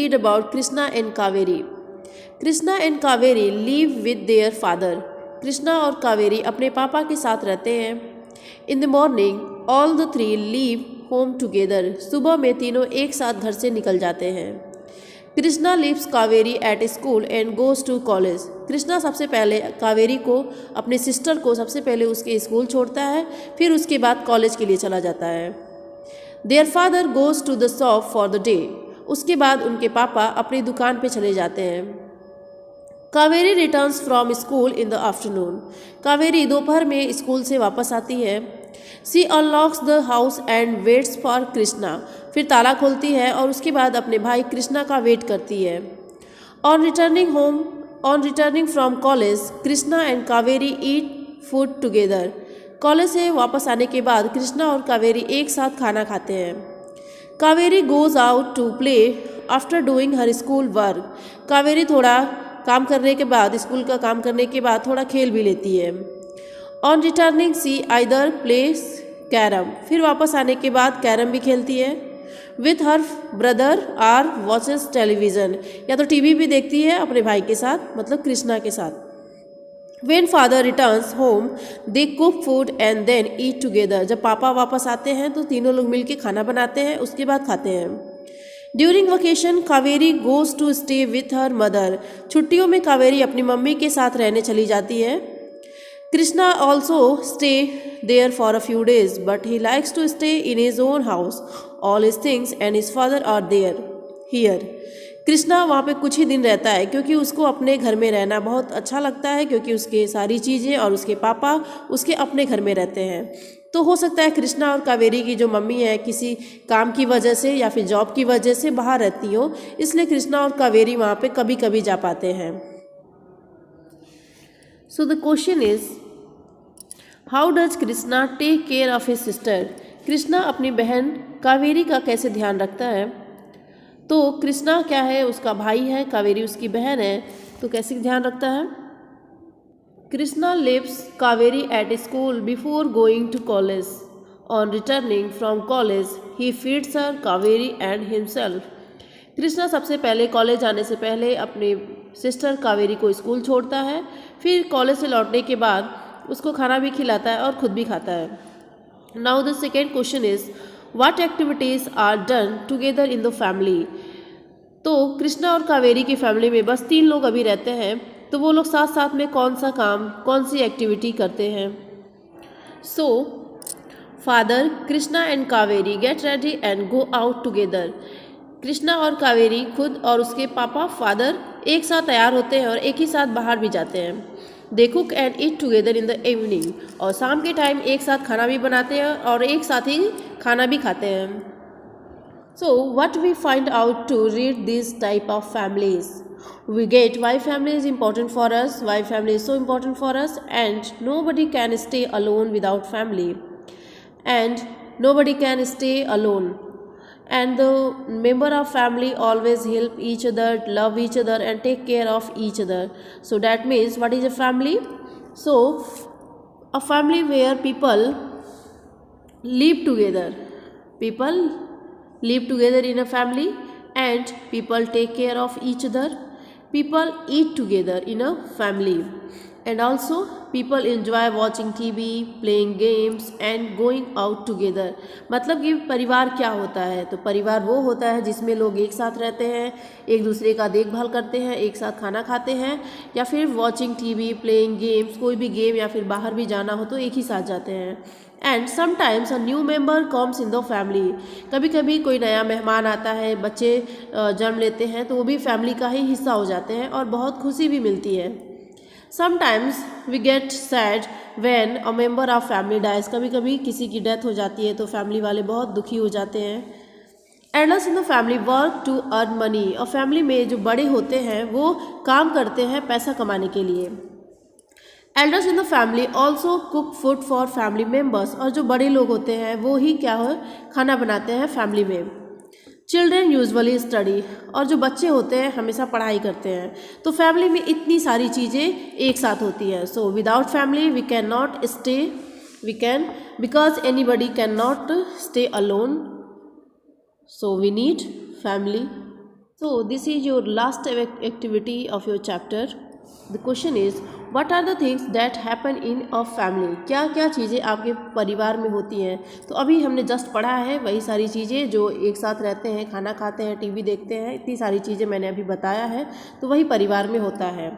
read about Krishna and Kaveri. Krishna and Kaveri live with their father. Krishna और कावेरी अपने पापा के साथ रहते हैं. In the morning, all the three leave home together. सुबह में तीनों एक साथ घर से निकल जाते हैं. Krishna leaves Kaveri at school and goes to college. Krishna सबसे पहले कावेरी को, अपने सिस्टर को सबसे पहले उसके स्कूल छोड़ता है, फिर उसके बाद कॉलेज के लिए चला जाता है. Their father goes to the shop for the day. उसके बाद उनके पापा अपनी दुकान पे चले जाते हैं. Kaveri returns from school in the afternoon. Kaveri दोपहर में स्कूल से वापस आती है. She unlocks the house and waits for Krishna. फिर ताला खोलती है और उसके बाद अपने भाई कृष्णा का वेट करती है. On returning from college, Krishna and Kaveri eat food together. College से वापस आने के बाद कृष्णा और कावेरी एक साथ खाना खाते हैं. Kaveri goes out to play after doing her school work. Kaveri थोड़ा काम करने के बाद, स्कूल का काम करने के बाद थोड़ा खेल भी लेती है. On returning she either plays carrom. फिर वापस आने के बाद कैरम भी खेलती है. With her brother or watches television. या तो टीवी भी देखती है अपने भाई के साथ, मतलब कृष्णा के साथ. When father returns home, they cook food and then eat together. जब पापा वापस आते हैं तो तीनों लोग मिलके खाना बनाते हैं, उसके बाद खाते हैं. During vacation, Kaveri goes to stay with her mother. छुट्टियों में कावेरी अपनी मम्मी के साथ रहने चली जाती है. Krishna also stay there for a few days, but he likes to stay in his own house. All his things and his father are there here. Krishna वहाँ पे कुछ ही दिन रहता है क्योंकि उसको अपने घर में रहना बहुत अच्छा लगता है, क्योंकि उसके सारी चीज़ें और उसके पापा उसके अपने घर में रहते हैं. तो हो सकता है कृष्णा और कावेरी की जो मम्मी है किसी काम की वजह से या फिर जॉब की वजह से बाहर रहती हो, इसलिए कृष्णा और कावेरी वहाँ पे कभी कभी जा पाते हैं. So the question is, how does Krishna take care of his sister. Krishna अपनी बहन कावेरी का कैसे ध्यान रखता है. तो कृष्णा क्या है, उसका भाई है, कावेरी उसकी बहन है, तो कैसे ध्यान रखता है. Krishna leaves Kaveri at school before going to college. On returning from college he feeds her Kaveri and himself. Krishna सबसे पहले कॉलेज आने से पहले अपने सिस्टर कावेरी को स्कूल छोड़ता है, फिर कॉलेज से लौटने के बाद उसको खाना भी खिलाता है और खुद भी खाता है. Now the second question is, what activities are done together in the family. तो कृष्णा और कावेरी की फैमिली में बस 3 लोग अभी रहते हैं, तो वो लोग साथ साथ में कौन सा काम, कौन सी एक्टिविटी करते हैं. So father, Krishna and Kaveri get ready and go out together. Krishna और कावेरी खुद और उसके पापा फादर एक साथ तैयार होते हैं और एक ही साथ बाहर भी जाते हैं. They cook and eat together in the evening. और शाम के टाइम एक साथ खाना भी बनाते हैं और एक साथ ही खाना भी खाते हैं. So what we find out to read this type of families, we get why family is important for us, why family is so important for us, and nobody can stay alone without family, and nobody can stay alone, and the member of family always help each other, love each other and take care of each other. So that means, what is a family? So a family where people live together, people live together in a family, and people take care of each other, people eat together in a family, and also people enjoy watching TV, playing games and going out together. मतलब कि परिवार क्या होता है, तो परिवार वो होता है जिसमें लोग एक साथ रहते हैं, एक दूसरे का देखभाल करते हैं, एक साथ खाना खाते हैं, या फिर वॉचिंग टीवी, प्लेइंग गेम्स, कोई भी गेम या फिर बाहर भी जाना हो तो एक ही साथ जाते हैं. And sometimes a new member comes in the family. कभी कभी कोई नया मेहमान आता है, बच्चे जन्म लेते हैं, तो वो भी फैमिली का ही हिस्सा हो जाते हैं और बहुत खुशी भी मिलती है. Sometimes we get sad when a member of family dies. कभी कभी किसी की डेथ हो जाती है तो फैमिली वाले बहुत दुखी हो जाते हैं. Elders in the family work to earn money. और फैमिली में जो बड़े होते हैं वो काम करते हैं पैसा कमाने के लिए. Elders in the family also cook food for family members. और जो बड़े लोग होते हैं वो ही क्या है, खाना बनाते हैं फैमिली में. Children usually study. और जो बच्चे होते हैं हमेशा पढ़ाई करते हैं. तो फैमिली में इतनी सारी चीज़ें एक साथ होती हैं. So without family we can not stay, we can, because anybody can not stay alone. So we need family. So this is your last activity of your chapter. The question is, what are the things that happen in a family? क्या क्या चीज़ें आपके परिवार में होती हैं? तो अभी हमने जस्ट पढ़ा है वही सारी चीज़ें जो एक साथ रहते हैं, खाना खाते हैं, टीवी देखते हैं, इतनी सारी चीज़ें मैंने अभी बताया है, तो वही परिवार में होता है.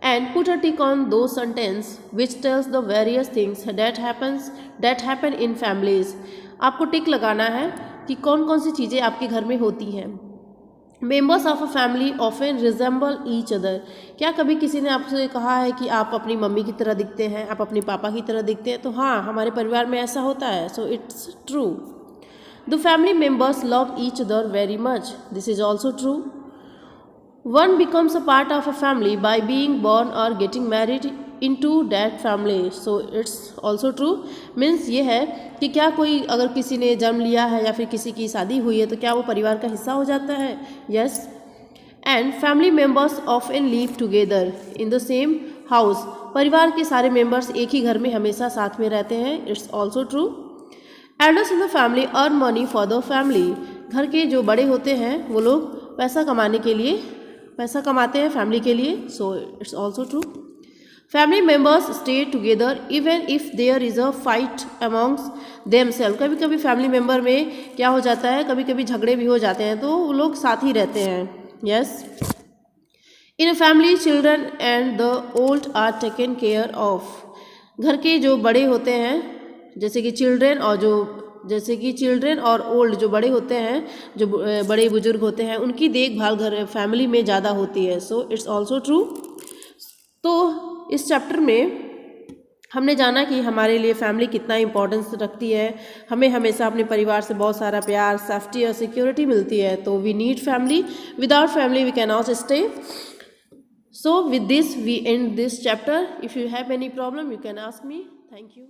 And put a tick on those sentence which tells the various things that happen in families. आपको टिक लगाना है कि कौन कौन सी चीज़ें आपके घर में होती हैं. Members of a family often resemble each other. क्या कभी किसी ने आपसे कहा है कि आप अपनी मम्मी की तरह दिखते हैं, आप अपने पापा की तरह दिखते हैं? तो हाँ, हमारे परिवार में ऐसा होता है. So it's true. The family members love each other very much. This is also true. One becomes a part of a family by being born or getting married into that family. So it's also true. Means ये है कि क्या कोई अगर किसी ने जन्म लिया है या फिर किसी की शादी हुई है तो क्या वो परिवार का हिस्सा हो जाता है? Yes. And family members often live together in the same house. परिवार के सारे मेंबर्स एक ही घर में हमेशा साथ में रहते हैं. It's also true. Elders in the family earn money for the family. घर के जो बड़े होते हैं वो लोग पैसा कमाने के लिए पैसा कमाते हैं फैमिली के लिए. So it's also true. Family members stay together even if there is a fight amongst themselves. कभी कभी फैमिली मेम्बर में क्या हो जाता है, कभी कभी झगड़े भी हो जाते हैं, तो वो लोग साथ ही रहते हैं. Yes. In a family children and the old are taken care of. घर के जो बड़े होते हैं जैसे कि चिल्ड्रन और ओल्ड जो बड़े होते हैं, जो बड़े बुजुर्ग होते हैं, उनकी देखभाल घर फैमिली में ज़्यादा होती है. सो इट्स ऑल्सो ट्रू. तो इस चैप्टर में हमने जाना कि हमारे लिए फैमिली कितना इम्पोर्टेंस रखती है. हमें हमेशा अपने परिवार से बहुत सारा प्यार, सेफ्टी और सिक्योरिटी मिलती है. तो we need family. Without family we can not stay. So with this we end this chapter. If you have any problem you can ask me. Thank you.